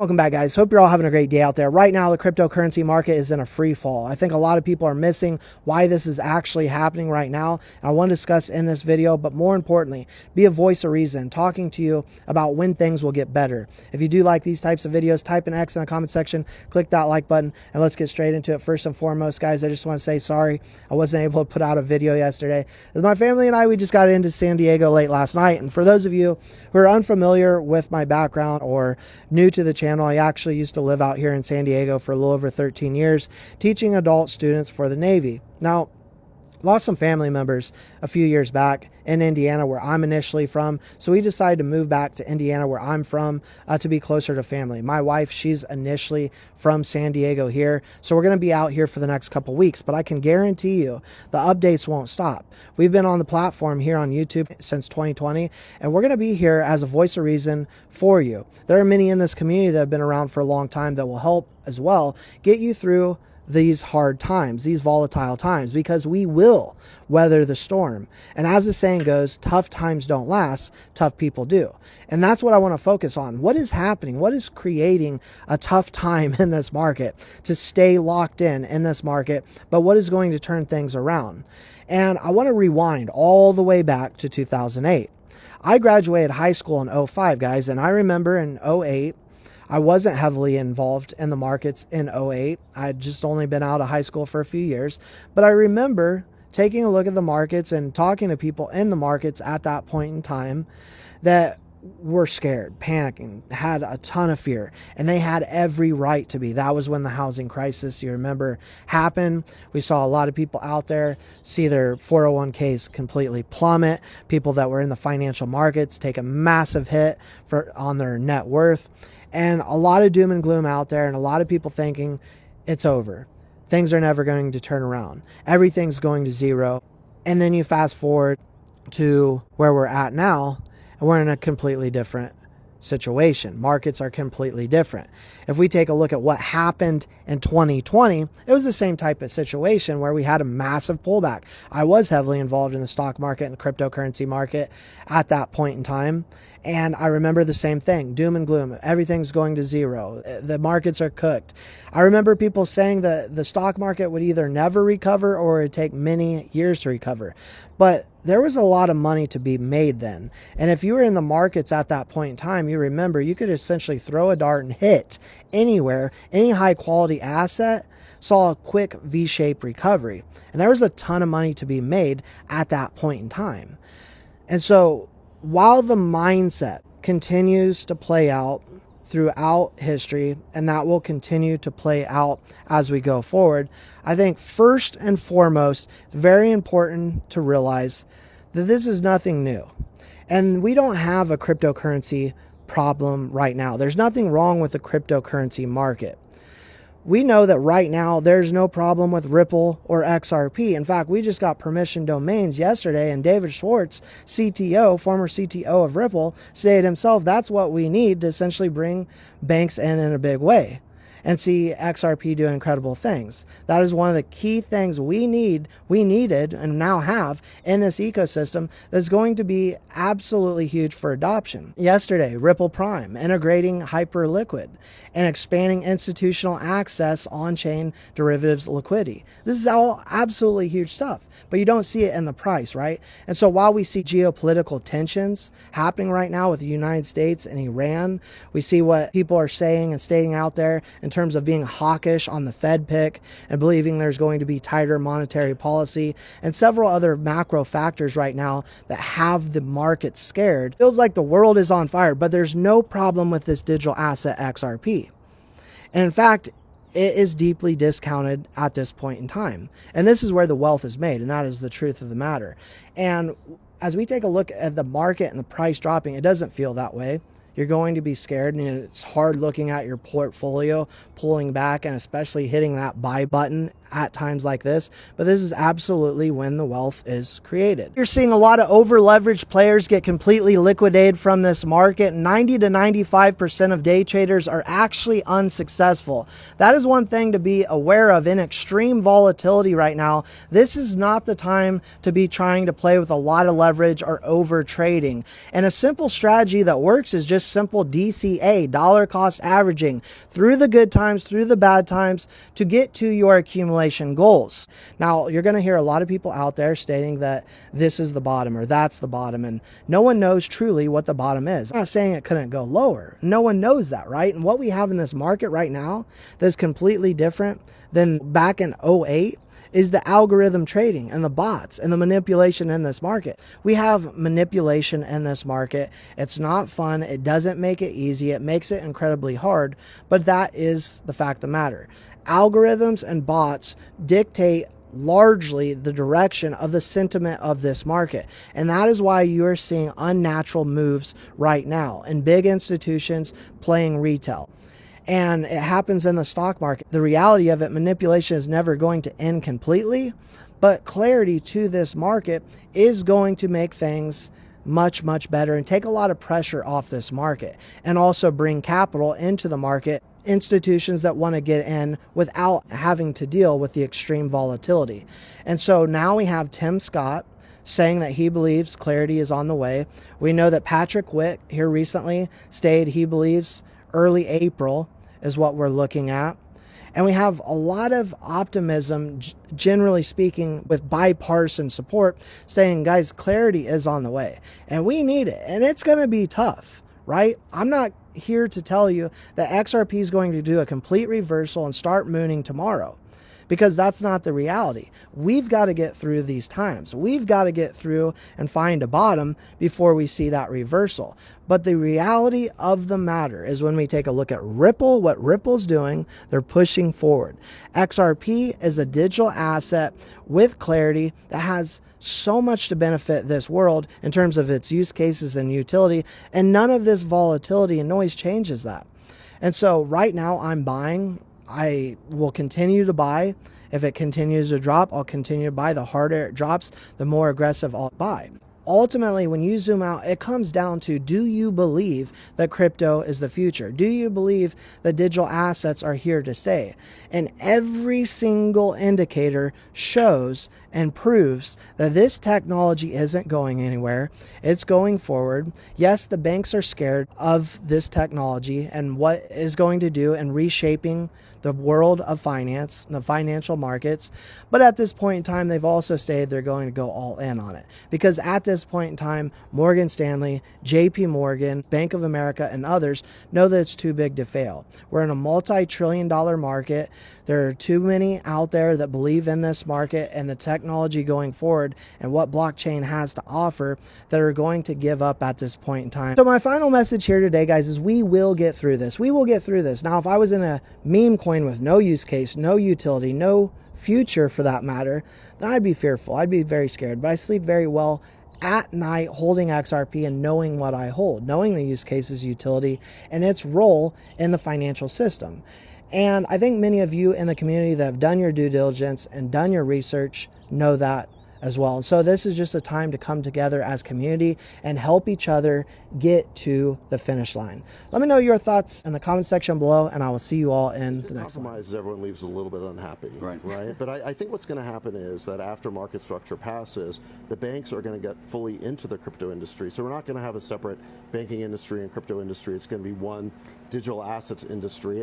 Welcome back, guys. Hope you're all having a great day out there. Right now, the cryptocurrency market is in a free fall. I think a lot of people are missing why this is actually happening right now. I want to discuss in this video, but more importantly, be a voice of reason, talking to you about when things will get better. If you do like these types of videos, type an X in the comment section, click that like button, and let's get straight into it. First and foremost, guys, I just want to say sorry I wasn't able to put out a video yesterday. As my family and I, we just got into San Diego late last night. And for those of you who are unfamiliar with my background or new to the channel, I actually used to live out here in San Diego for a little over 13 years, teaching adult students for the Navy. Now, lost some family members a few years back in Indiana, where I'm initially from. So we decided to move back to Indiana, where I'm from, to be closer to family. My wife, she's initially from San Diego here. So we're going to be out here for the next couple weeks, but I can guarantee you the updates won't stop. We've been on the platform here on YouTube since 2020, and we're going to be here as a voice of reason for you. There are many in this community that have been around for a long time that will help as well get you through these hard times, these volatile times, because we will weather the storm. And as the saying goes, tough times don't last, tough people do. And that's what I want to focus on. What is happening? What is creating a tough time in this market to stay locked in this market? But what is going to turn things around? And I want to rewind all the way back to 2008. I graduated high school in 2005, guys, and I remember in 2008, I wasn't heavily involved in the markets in 2008. I'd just only been out of high school for a few years. But I remember taking a look at the markets and talking to people in the markets at that point in time that were scared, panicking, had a ton of fear, and they had every right to be. That was when the housing crisis, you remember, happened. We saw a lot of people out there see their 401ks completely plummet, people that were in the financial markets take a massive hit on their net worth. And a lot of doom and gloom out there, and a lot of people thinking it's over. Things are never going to turn around. Everything's going to zero. And then you fast forward to where we're at now, and we're in a completely different situation. Markets are completely different. If we take a look at what happened in 2020, it was the same type of situation where we had a massive pullback. I was heavily involved in the stock market and cryptocurrency market at that point in time. And I remember the same thing, doom and gloom. Everything's going to zero. The markets are cooked. I remember people saying that the stock market would either never recover or it would take many years to recover. But there was a lot of money to be made then. And if you were in the markets at that point in time, you remember you could essentially throw a dart and hit anywhere, any high quality asset saw a quick V-shaped recovery. And there was a ton of money to be made at that point in time. And so while the mindset continues to play out throughout history, and that will continue to play out as we go forward, I think first and foremost, it's very important to realize that this is nothing new. And we don't have a cryptocurrency problem right now. There's nothing wrong with the cryptocurrency market. We know that right now there's no problem with Ripple or XRP. In fact, we just got permission domains yesterday, and David Schwartz, CTO, former CTO of Ripple, stated himself that's what we need to essentially bring banks in a big way and see XRP do incredible things. That is one of the key things we needed, and now have in this ecosystem that's going to be absolutely huge for adoption. Yesterday, Ripple Prime, integrating Hyperliquid and expanding institutional access on-chain derivatives liquidity. This is all absolutely huge stuff, but you don't see it in the price, right? And so while we see geopolitical tensions happening right now with the United States and Iran, we see what people are saying and stating out there in terms of being hawkish on the Fed pick and believing there's going to be tighter monetary policy and several other macro factors right now that have the market scared. Feels like the world is on fire, but there's no problem with this digital asset XRP. And in fact, it is deeply discounted at this point in time. And this is where the wealth is made, and that is the truth of the matter. And as we take a look at the market and the price dropping, it doesn't feel that way. You're going to be scared, and it's hard looking at your portfolio, pulling back, and especially hitting that buy button at times like this. But this is absolutely when the wealth is created. You're seeing a lot of over-leveraged players get completely liquidated from this market. 90 to 95% of day traders are actually unsuccessful. That is one thing to be aware of in extreme volatility right now. This is not the time to be trying to play with a lot of leverage or over trading. And a simple strategy that works is just simple DCA, dollar cost averaging, through the good times, through the bad times, to get to your accumulation goals. Now, you're going to hear a lot of people out there stating that this is the bottom or that's the bottom, and no one knows truly what the bottom is. I'm not saying it couldn't go lower. No one knows that, right? And what we have in this market right now that's completely different than back in '08 is the algorithm trading and the bots and the manipulation in this market. We have manipulation in this market. It's not fun. It doesn't make it easy. It makes it incredibly hard, but that is the fact of the matter. Algorithms and bots dictate largely the direction of the sentiment of this market. And that is why you're seeing unnatural moves right now and big institutions playing retail. And it happens in the stock market. The reality of it, manipulation is never going to end completely, but clarity to this market is going to make things much, much better and take a lot of pressure off this market and also bring capital into the market, institutions that want to get in without having to deal with the extreme volatility. And so now we have Tim Scott saying that he believes clarity is on the way. We know that Patrick Witt here recently stated he believes early April is what we're looking at. And we have a lot of optimism, generally speaking, with bipartisan support saying, guys, clarity is on the way and we need it. And it's going to be tough, right? I'm not here to tell you that XRP is going to do a complete reversal and start mooning tomorrow, because that's not the reality. We've got to get through these times. We've got to get through and find a bottom before we see that reversal. But the reality of the matter is when we take a look at Ripple, what Ripple's doing, they're pushing forward. XRP is a digital asset with clarity that has so much to benefit this world in terms of its use cases and utility, and none of this volatility and noise changes that. And so right now I'm buying. I will continue to buy. If it continues to drop, I'll continue to buy. The harder it drops, the more aggressive I'll buy. Ultimately, when you zoom out, it comes down to, do you believe that crypto is the future? Do you believe that digital assets are here to stay? And every single indicator shows and proves that this technology isn't going anywhere. It's going forward. Yes, the banks are scared of this technology and what it is going to do in reshaping the world of finance, the financial markets. But at this point in time, they've also stated they're going to go all in on it. Because at this point in time, Morgan Stanley, JP Morgan, Bank of America, and others know that it's too big to fail. We're in a multi-trillion-dollar market. There are too many out there that believe in this market and the technology going forward and what blockchain has to offer that are going to give up at this point in time. So my final message here today, guys, is we will get through this. We will get through this. Now, if I was in a meme coin with no use case, no utility, no future for that matter, then I'd be fearful. I'd be very scared. But I sleep very well at night holding XRP and knowing what I hold, knowing the use cases, utility, and its role in the financial system. And I think many of you in the community that have done your due diligence and done your research know that as well. And so this is just a time to come together as community and help each other get to the finish line. Let me know your thoughts in the comment section below, and I will see you all in the next one. Compromise, everyone leaves a little bit unhappy, right? But I think what's going to happen is that after market structure passes, the banks are going to get fully into the crypto industry. So we're not going to have a separate banking industry and crypto industry. It's going to be one digital assets industry.